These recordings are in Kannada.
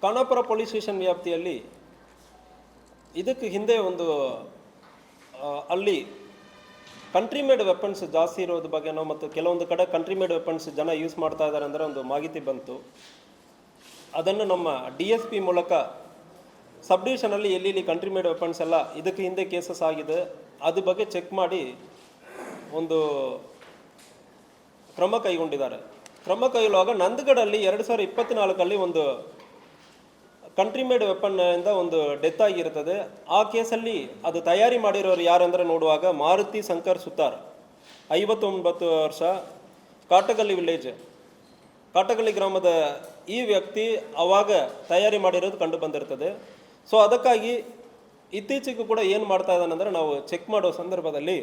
ಖಾನಾಪುರ ಪೊಲೀಸ್ ಸ್ಟೇಷನ್ ವ್ಯಾಪ್ತಿಯಲ್ಲಿ ಇದಕ್ಕೆ ಹಿಂದೆ ಒಂದು ಅಲ್ಲಿ ಕಂಟ್ರಿ ಮೇಡ್ ವೆಪನ್ಸ್ ಜಾಸ್ತಿ ಇರೋದ್ರ ಬಗ್ಗೆನೋ ಮತ್ತು ಕೆಲವೊಂದು ಕಡೆ ಕಂಟ್ರಿ ಮೇಡ್ ವೆಪನ್ಸ್ ಜನ ಯೂಸ್ ಮಾಡ್ತಾ ಇದ್ದಾರೆ ಅಂದರೆ ಒಂದು ಮಾಹಿತಿ ಬಂತು. ಅದನ್ನು ನಮ್ಮ DSP ಮೂಲಕ ಸಬ್ ಡಿವಿಷನಲ್ಲಿ ಎಲ್ಲಿ ಕಂಟ್ರಿ ಮೇಡ್ ವೆಪನ್ಸ್ ಎಲ್ಲ ಇದಕ್ಕೆ ಹಿಂದೆ ಕೇಸಸ್ ಆಗಿದೆ ಅದ್ರ ಬಗ್ಗೆ ಚೆಕ್ ಮಾಡಿ ಒಂದು ಕ್ರಮ ಕೈಗೊಂಡಿದ್ದಾರೆ. ಕ್ರಮ ಕೈಗೊಳ್ಳುವಾಗ ನಂದಗಡಲ್ಲಿ 2024 ಒಂದು ಕಂಟ್ರಿ ಮೇಡ್ ವೆಪನ್ ಇಂದ ಒಂದು ಡೆತ್ ಆಗಿರ್ತದೆ. ಆ ಕೇಸಲ್ಲಿ ಅದು ತಯಾರಿ ಮಾಡಿರೋರು ಯಾರಂದ್ರೆ ನೋಡುವಾಗ ಮಾರುತಿ ಶಂಕರ್ ಸುತಾರ್ 59 ವರ್ಷ, ಕಾಟಗಲ್ಲಿ ವಿಲೇಜ್, ಕಾಟಗಲ್ಲಿ ಗ್ರಾಮದ ಈ ವ್ಯಕ್ತಿ ಅವಾಗ ತಯಾರಿ ಮಾಡಿರೋದು ಕಂಡು ಬಂದಿರ್ತದೆ. ಸೊ ಅದಕ್ಕಾಗಿ ಇತ್ತೀಚೆಗೂ ಕೂಡ ಏನು ಮಾಡ್ತಾ ಇದ್ದಾನಂದ್ರೆ ನಾವು ಚೆಕ್ ಮಾಡೋ ಸಂದರ್ಭದಲ್ಲಿ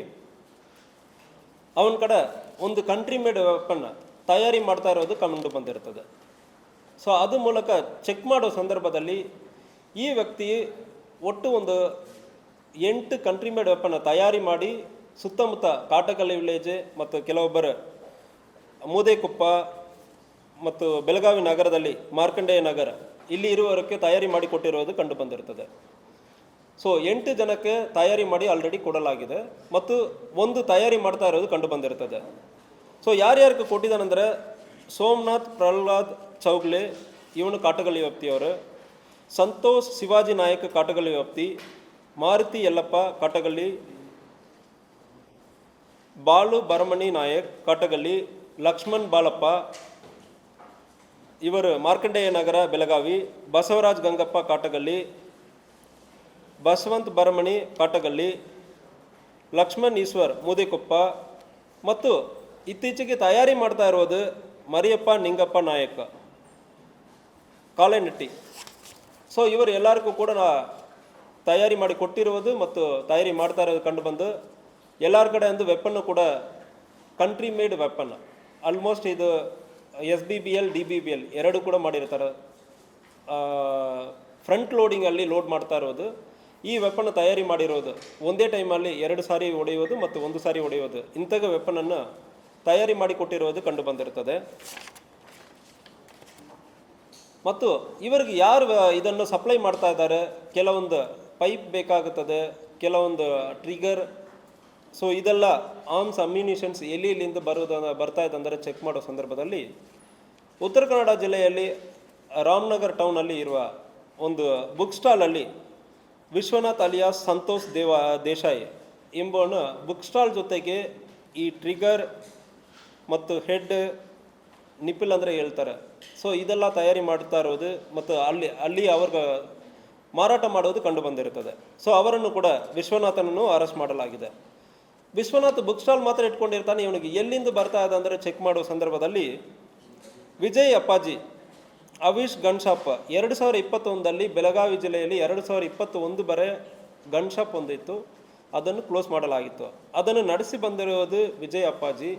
ಅವನ ಕಡೆ ಒಂದು ಕಂಟ್ರಿ ಮೇಡ್ ವೆಪನ್ ತಯಾರಿ ಮಾಡ್ತಾ ಇರೋದು ಕಂಡು ಬಂದಿರ್ತದೆ. ಸೊ ಅದು ಮೂಲಕ ಚೆಕ್ ಮಾಡೋ ಸಂದರ್ಭದಲ್ಲಿ ಈ ವ್ಯಕ್ತಿ ಒಟ್ಟು ಒಂದು 8 ಕಂಟ್ರಿ ಮೇಡ್ ವೆಪನ್ ತಯಾರಿ ಮಾಡಿ ಸುತ್ತಮುತ್ತ ಕಾಟಗಲ್ಲಿ ವಿಲೇಜ್ ಮತ್ತು ಕೆಲವೊಬ್ಬರು ಮೂದೇಕೊಪ್ಪ ಮತ್ತು ಬೆಳಗಾವಿ ನಗರದಲ್ಲಿ ಮಾರ್ಕಂಡೇಯ ನಗರ ಇಲ್ಲಿ ಇರುವವರಕ್ಕೆ ತಯಾರಿ ಮಾಡಿ ಕೊಟ್ಟಿರೋದು ಕಂಡು ಬಂದಿರ್ತದೆ. ಸೊ 8 ಜನಕ್ಕೆ ತಯಾರಿ ಮಾಡಿ ಆಲ್ರೆಡಿ ಕೊಡಲಾಗಿದೆ ಮತ್ತು ಒಂದು ತಯಾರಿ ಮಾಡ್ತಾ ಇರೋದು ಕಂಡು ಬಂದಿರ್ತದೆ. ಸೊ ಯಾರ್ಯಾರಿಗೆ ಕೊಟ್ಟಿದ್ದಾನೆಂದರೆ ಸೋಮನಾಥ್ ಪ್ರಹ್ಲಾದ್ ಚೌಗ್ಲೆ, ಇವನು ಕಾಟಗಲ್ಲಿ ವ್ಯಾಪ್ತಿಯವರು, ಸಂತೋಷ್ ಶಿವಾಜಿ ನಾಯಕ್ ಕಾಟಗಲ್ಲಿ ವ್ಯಾಪ್ತಿ, ಮಾರುತಿ ಯಲ್ಲಪ್ಪ ಕಾಟಗಲ್ಲಿ, ಬಾಳು ಭರಮಣಿ ನಾಯಕ್ ಕಾಟಗಲ್ಲಿ, ಲಕ್ಷ್ಮಣ್ ಬಾಳಪ್ಪ ಇವರು ಮಾರ್ಕಂಡೇಯ ನಗರ ಬೆಳಗಾವಿ, ಬಸವರಾಜ್ ಗಂಗಪ್ಪ ಕಾಟಗಲ್ಲಿ, ಬಸವಂತ್ ಭರಮಣಿ ಕಾಟಗಲ್ಲಿ, ಲಕ್ಷ್ಮಣ್ ಈಶ್ವರ್ ಮೂದೇಕೊಪ್ಪ ಮತ್ತು ಇತ್ತೀಚೆಗೆ ತಯಾರಿ ಮಾಡ್ತಾ ಇರೋದು ಮರಿಯಪ್ಪ ನಿಂಗಪ್ಪ ನಾಯಕ ಕಾಳೆನಟ್ಟಿ. ಸೊ ಇವರು ಎಲ್ಲರಿಗೂ ಕೂಡ ತಯಾರಿ ಮಾಡಿ ಕೊಟ್ಟಿರುವುದು ಮತ್ತು ತಯಾರಿ ಮಾಡ್ತಾ ಇರೋದು ಕಂಡು ಬಂದು ಎಲ್ಲರ ಕಡೆ ಒಂದು ವೆಪನ್ನು ಕೂಡ ಕಂಟ್ರಿ ಮೇಡ್ ವೆಪನ್ ಆಲ್ಮೋಸ್ಟ್ ಇದು SBBL DBBL ಎರಡು ಕೂಡ ಮಾಡಿರ್ತಾರೆ. ಫ್ರಂಟ್ ಲೋಡಿಂಗಲ್ಲಿ ಲೋಡ್ ಮಾಡ್ತಾ ಇರೋದು ಈ ವೆಪನ್ ತಯಾರಿ ಮಾಡಿರೋದು ಒಂದೇ ಟೈಮಲ್ಲಿ 2 ಸಾರಿ ಹೊಡೆಯೋದು ಮತ್ತು 1 ಸಾರಿ ಹೊಡೆಯೋದು ಇಂಥ ವೆಪನನ್ನು ತಯಾರಿ ಮಾಡಿಕೊಟ್ಟಿರುವುದು ಕಂಡು ಬಂದಿರ್ತದೆ. ಮತ್ತು ಇವರಿಗೆ ಯಾರು ಇದನ್ನು ಸಪ್ಲೈ ಮಾಡ್ತಾ ಇದ್ದಾರೆ, ಕೆಲವೊಂದು ಪೈಪ್ ಬೇಕಾಗುತ್ತದೆ, ಕೆಲವೊಂದು ಟ್ರಿಗರ್, ಸೊ ಇದೆಲ್ಲ ಆರ್ಮ್ಸ್ ಅಮ್ಯುನಿಷನ್ಸ್ ಎಲ್ಲಿಂದ ಬರ್ತಾ ಇದೆ ಅಂದರೆ ಚೆಕ್ ಮಾಡೋ ಸಂದರ್ಭದಲ್ಲಿ ಉತ್ತರ ಕನ್ನಡ ಜಿಲ್ಲೆಯಲ್ಲಿ ರಾಮನಗರ್ ಟೌನಲ್ಲಿ ಇರುವ ಒಂದು ಬುಕ್ ಸ್ಟಾಲಲ್ಲಿ ವಿಶ್ವನಾಥ್ ಅಲಿಯಾಸ್ ಸಂತೋಷ್ ದೇಸಾಯಿ ಎಂಬವನು ಬುಕ್ ಸ್ಟಾಲ್ ಜೊತೆಗೆ ಈ ಟ್ರಿಗರ್ ಮತ್ತು ಹೆಡ್ ನಿಪಿಲ್ ಅಂದರೆ ಹೇಳ್ತಾರೆ. ಸೊ ಇದೆಲ್ಲ ತಯಾರಿ ಮಾಡ್ತಾ ಇರೋದು ಮತ್ತು ಅಲ್ಲಿ ಅವ್ರಿಗೆ ಮಾರಾಟ ಮಾಡೋದು ಕಂಡು ಬಂದಿರುತ್ತದೆ. ಸೊ ಅವರನ್ನು ಕೂಡ ವಿಶ್ವನಾಥನನ್ನು ಅರೆಸ್ಟ್ ಮಾಡಲಾಗಿದೆ. ವಿಶ್ವನಾಥ್ ಬುಕ್ ಸ್ಟಾಲ್ ಮಾತ್ರ ಇಟ್ಕೊಂಡಿರ್ತಾನೆ. ಇವನಿಗೆ ಎಲ್ಲಿಂದ ಬರ್ತಾ ಇದೆ ಅಂದರೆ ಚೆಕ್ ಮಾಡೋ ಸಂದರ್ಭದಲ್ಲಿ ವಿಜಯ್ ಅಪ್ಪಾಜಿ ಅವಿಶ್ ಗನ್ ಶಾಪ್ 2021 ಬೆಳಗಾವಿ ಜಿಲ್ಲೆಯಲ್ಲಿ 2021 ಬರೆ ಗನ್ ಶಾಪ್ ಒಂದಿತ್ತು, ಅದನ್ನು ಕ್ಲೋಸ್ ಮಾಡಲಾಗಿತ್ತು. ಅದನ್ನು ನಡೆಸಿ ಬಂದಿರೋದು ವಿಜಯ್ ಅಪ್ಪಾಜಿ.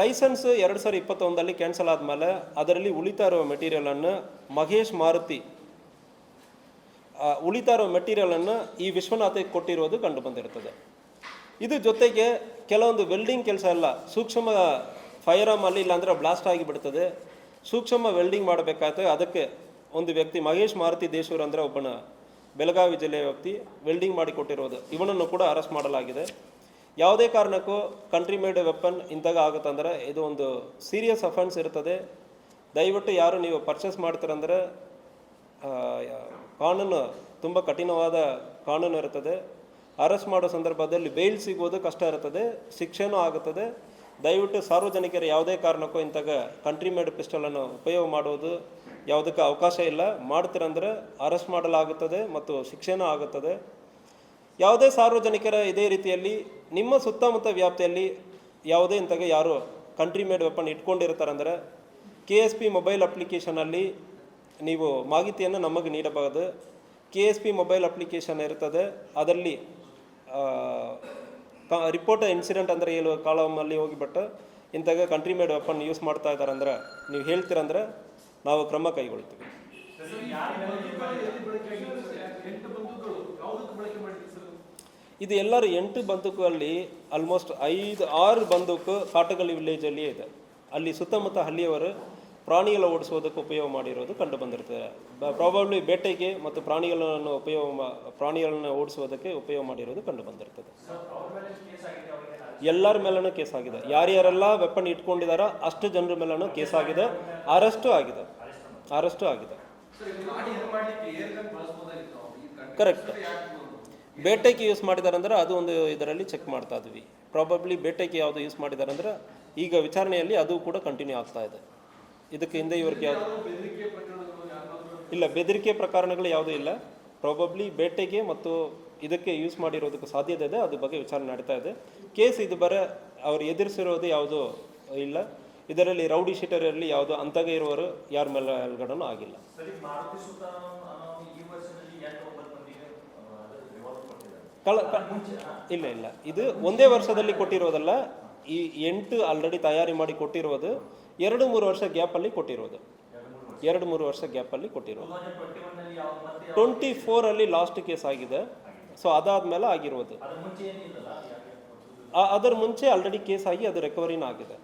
ಲೈಸೆನ್ಸ್ 2021 ಕ್ಯಾನ್ಸಲ್ ಆದಮೇಲೆ ಅದರಲ್ಲಿ ಉಳಿತಾ ಇರೋ ಮೆಟೀರಿಯಲನ್ನು ಮಹೇಶ್ ಮಾರುತಿ ಉಳಿತಾ ಇರೋ ಮೆಟೀರಿಯಲನ್ನು ಈ ವಿಶ್ವನಾಥಕ್ಕೆ ಕೊಟ್ಟಿರೋದು ಕಂಡು ಬಂದಿರ್ತದೆ. ಇದು ಜೊತೆಗೆ ಕೆಲವೊಂದು ವೆಲ್ಡಿಂಗ್ ಕೆಲಸ ಎಲ್ಲ ಸೂಕ್ಷ್ಮ ಫೈರ್ ಆರ್ಮಲ್ಲಿ ಇಲ್ಲಾಂದರೆ ಬ್ಲಾಸ್ಟ್ ಆಗಿಬಿಡ್ತದೆ, ಸೂಕ್ಷ್ಮ ವೆಲ್ಡಿಂಗ್ ಮಾಡಬೇಕಾದ್ರೆ ಅದಕ್ಕೆ ಒಂದು ವ್ಯಕ್ತಿ ಮಹೇಶ್ ಮಾರುತಿ ದೇಶೂರ್ ಅಂದರೆ ಒಬ್ಬನ ಬೆಳಗಾವಿ ಜಿಲ್ಲೆಯ ವ್ಯಕ್ತಿ ವೆಲ್ಡಿಂಗ್ ಮಾಡಿ ಕೊಟ್ಟಿರೋದು, ಇವನನ್ನು ಕೂಡ ಅರೆಸ್ಟ್ ಮಾಡಲಾಗಿದೆ. ಯಾವುದೇ ಕಾರಣಕ್ಕೂ ಕಂಟ್ರಿ ಮೇಡ್ ವೆಪನ್ ಇಂತಾಗ ಆಗುತ್ತಂದರೆ ಇದು ಒಂದು ಸೀರಿಯಸ್ ಅಫೆನ್ಸ್ ಇರ್ತದೆ. ದಯವಿಟ್ಟು ಯಾರು ನೀವು ಪರ್ಚೇಸ್ ಮಾಡ್ತೀರಂದರೆ ಕಾನೂನು ತುಂಬ ಕಠಿಣವಾದ ಕಾನೂನು ಇರ್ತದೆ. ಅರೆಸ್ಟ್ ಮಾಡೋ ಸಂದರ್ಭದಲ್ಲಿ ಬೇಲ್ ಸಿಗೋದು ಕಷ್ಟ ಇರ್ತದೆ, ಶಿಕ್ಷೆನೂ ಆಗುತ್ತದೆ. ದಯವಿಟ್ಟು ಸಾರ್ವಜನಿಕರು ಯಾವುದೇ ಕಾರಣಕ್ಕೂ ಇಂತಾಗ ಕಂಟ್ರಿ ಮೇಡ್ ಪಿಸ್ಟಲನ್ನು ಉಪಯೋಗ ಮಾಡೋದು ಯಾವುದಕ್ಕೆ ಅವಕಾಶ ಇಲ್ಲ. ಮಾಡ್ತೀರಂದರೆ ಅರೆಸ್ಟ್ ಮಾಡಲಾಗುತ್ತದೆ ಮತ್ತು ಶಿಕ್ಷೆನೂ ಆಗುತ್ತದೆ. ಯಾವುದೇ ಸಾರ್ವಜನಿಕರ ಇದೇ ರೀತಿಯಲ್ಲಿ ನಿಮ್ಮ ಸುತ್ತಮುತ್ತ ವ್ಯಾಪ್ತಿಯಲ್ಲಿ ಯಾವುದೇ ಇಂತಾಗ ಯಾರು ಕಂಟ್ರಿ ಮೇಡ್ ವೆಪನ್ ಇಟ್ಕೊಂಡಿರ್ತಾರಂದರೆ KSP ಮೊಬೈಲ್ ಅಪ್ಲಿಕೇಶನಲ್ಲಿ ನೀವು ಮಾಹಿತಿಯನ್ನು ನಮಗೆ ನೀಡಬಹುದು. KSP ಮೊಬೈಲ್ ಅಪ್ಲಿಕೇಶನ್ ಇರ್ತದೆ, ಅದರಲ್ಲಿ ರಿಪೋರ್ಟ್ ಇನ್ಸಿಡೆಂಟ್ ಅಂದರೆ ಹೇಳುವ ಕಾಲಮಲ್ಲಿ ಹೋಗಿಬಿಟ್ಟು ಇಂತಾಗ ಕಂಟ್ರಿ ಮೇಡ್ ವೆಪನ್ ಯೂಸ್ ಮಾಡ್ತಾ ಇದ್ದಾರೆ ಅಂದ್ರೆ ನೀವು ಹೇಳ್ತೀರಂದ್ರೆ ನಾವು ಕ್ರಮ ಕೈಗೊಳ್ತೀವಿ. ಇದು ಎಲ್ಲರೂ 8 ಬಂದೂಕಲ್ಲಿ ಆಲ್ಮೋಸ್ಟ್ 5-6 ಬಂದೂಕು ಕಾಟಗಲ್ಲಿ ವಿಲೇಜಲ್ಲಿ ಇದೆ. ಅಲ್ಲಿ ಸುತ್ತಮುತ್ತ ಹಳ್ಳಿಯವರು ಪ್ರಾಣಿಗಳ ಓಡಿಸೋದಕ್ಕೆ ಉಪಯೋಗ ಮಾಡಿರೋದು ಕಂಡು ಬಂದಿರ್ತದೆ. ಪ್ರಾಬಬ್ಲಿ ಬೇಟೆಗೆ ಮತ್ತು ಪ್ರಾಣಿಗಳನ್ನು ಓಡಿಸೋದಕ್ಕೆ ಉಪಯೋಗ ಮಾಡಿರೋದು ಕಂಡು ಬಂದಿರ್ತದೆ. ಎಲ್ಲರ ಮೇಲೂ ಕೇಸ್ ಆಗಿದೆ. ಯಾರ್ಯಾರೆಲ್ಲ ವೆಪನ್ ಇಟ್ಕೊಂಡಿದಾರೋ ಅಷ್ಟು ಜನರ ಮೇಲೂ ಕೇಸ್ ಆಗಿದೆ, ಅರೆಸ್ಟು ಆಗಿದೆ. ಕರೆಕ್ಟ್. ಬೇಟೆಗೆ ಯೂಸ್ ಮಾಡಿದ್ದಾರೆ ಅಂದ್ರೆ ಅದು ಒಂದು ಇದರಲ್ಲಿ ಚೆಕ್ ಮಾಡ್ತಾ ಇದ್ವಿ. ಪ್ರಾಬಬ್ಲಿ ಬೇಟೆಗೆ ಯಾವುದು ಯೂಸ್ ಮಾಡಿದ್ದಾರೆ ಅಂದ್ರೆ ಈಗ ವಿಚಾರಣೆಯಲ್ಲಿ ಅದು ಕೂಡ ಕಂಟಿನ್ಯೂ ಆಗ್ತಾ ಇದೆ. ಇದಕ್ಕೆ ಹಿಂದೆ ಇವ್ರಿಗೆ ಯಾವುದು ಇಲ್ಲ, ಬೆದರಿಕೆ ಪ್ರಕರಣಗಳು ಯಾವುದೂ ಇಲ್ಲ. ಪ್ರಾಬಬ್ಲಿ ಬೇಟೆಗೆ ಮತ್ತು ಇದಕ್ಕೆ ಯೂಸ್ ಮಾಡಿರೋದಕ್ಕೆ ಸಾಧ್ಯತೆ ಇದೆ, ಅದ್ರ ಬಗ್ಗೆ ವಿಚಾರಣೆ ನಡೀತಾ ಇದೆ. ಕೇಸ್ ಇದು ಅವ್ರು ಎದುರಿಸಿರೋದು ಯಾವುದೂ ಇಲ್ಲ. ಇದರಲ್ಲಿ ರೌಡಿ ಶೀಟರಲ್ಲಿ ಯಾವುದು ಅಂತಾಗೆ ಇರುವವರು ಯಾರ ಮೇಲ್ಗಡೆನೂ ಆಗಿಲ್ಲ. ಇಲ್ಲ, ಇದು ಒಂದೇ ವರ್ಷದಲ್ಲಿ ಕೊಟ್ಟಿರೋದಲ್ಲ. ಈ 8 ಆಲ್ರೆಡಿ ತಯಾರಿ ಮಾಡಿ ಕೊಟ್ಟಿರೋದು 2-3 ವರ್ಷ ಗ್ಯಾಪಲ್ಲಿ ಕೊಟ್ಟಿರೋದು. 2-3 ವರ್ಷ ಗ್ಯಾಪಲ್ಲಿ ಕೊಟ್ಟಿರೋದು. 24 ಲಾಸ್ಟ್ ಕೇಸ್ ಆಗಿದೆ. ಸೊ ಅದಾದ್ಮೇಲೆ ಆಗಿರೋದು. ಅದರ ಮುಂಚೆ ಆಲ್ರೆಡಿ ಕೇಸ್ ಆಗಿ ಅದು ರಿಕವರಿನ ಆಗಿದೆ.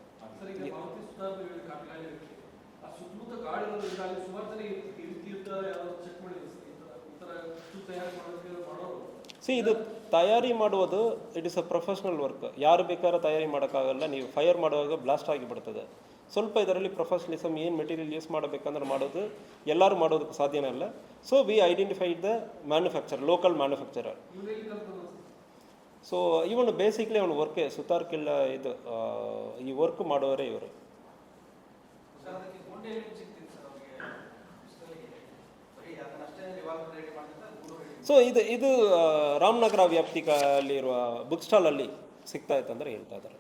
ಇದು ತಯಾರಿ ಮಾಡುವುದು it is a professional work. ಯಾರು ಬೇಕಾದ್ರೂ ತಯಾರಿ ಮಾಡೋಕ್ಕಾಗಲ್ಲ. ನೀವು ಫೈರ್ ಮಾಡುವಾಗ ಬ್ಲಾಸ್ಟ್ ಆಗಿಬಿಡ್ತದೆ. ಸ್ವಲ್ಪ ಇದರಲ್ಲಿ ಪ್ರೊಫೆಷನಲಿಸಮ್, ಏನು ಮೆಟೀರಿಯಲ್ ಯೂಸ್ ಮಾಡಬೇಕಂದ್ರೆ ಮಾಡೋದು ಎಲ್ಲರೂ ಮಾಡೋದಕ್ಕೆ ಸಾಧ್ಯನೇ ಇಲ್ಲ. So we identified the manufacture, local manufacturer. So ಇವನು ಬೇಸಿಕ್ಲಿ ಅವನು ವರ್ಕ್ ಸುತಾರ್ ಕಿಲ್ಲ ಇದು ಈ ವರ್ಕ್ ಮಾಡೋರೇ ಇವರು. ಸೊ ಇದು ರಾಮನಗರ ವ್ಯಾಪ್ತಿಯಲ್ಲಿರುವ ಬುಕ್ ಸ್ಟಾಲಲ್ಲಿ ಸಿಗ್ತಾ ಇತ್ತಂದ್ರೆ ಹೇಳ್ತಾ ಇದ್ದಾರೆ.